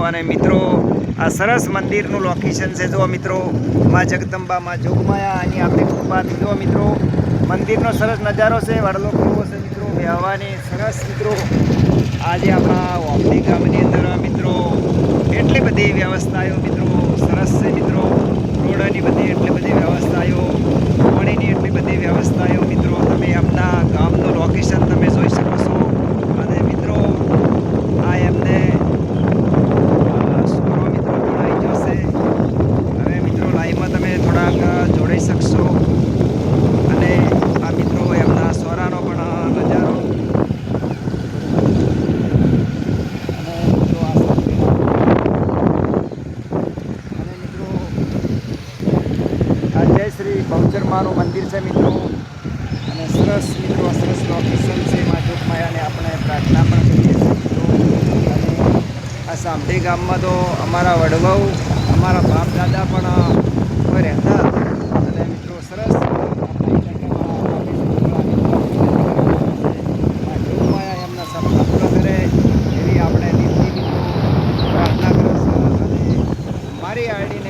અને મિત્રો આ સરસ મંદિરનું લોકેશન છે. જો મિત્રો માં જગદંબા માં જોગમાયા અને આપણી કૃપાથી જો મિત્રો મંદિરનો સરસ નજારો છે. વડલો કેવો છે મિત્રો, બેહવાની સરસ મિત્રો. આજે આપણા વાપી ગામની અંદર મિત્રો એટલી બધી વ્યવસ્થાઓ મિત્રો સરસ છે મિત્રો. રોડની બધી એટલી બધી વ્યવસ્થાઓ, પાણીની એટલી બધી વ્યવસ્થાઓ મિત્રો. તમે આપણા ગામનું લોકેશન તમે જોઈ શકો છો. અને મિત્રો આ એમને સોનો મિત્રો પણ આવી જશે. હવે મિત્રો લાઈવમાં તમે થોડાક જોડાઈ શકશો. અને આ મિત્રો એમના સોરાનો પણ નજારો. જય શ્રી બહુચરમાનું મંદિર છે મિત્રો. અને સરસ મિત્રો સરસ લોકેશન છે. માં જોગમાયાને આપણે પ્રાર્થના પણ કરીએ છીએ મિત્રો. અને આ સામઠી ગામમાં તો અમારા વડવાઓ, અમારા બાપ દાદા પણ રહેતા. અને મિત્રો સરસ જોગમાયા એમના સપના પૂરા કરે એવી આપણે દિલથી મિત્રો પ્રાર્થના કરીશું. અને મારી આઈડી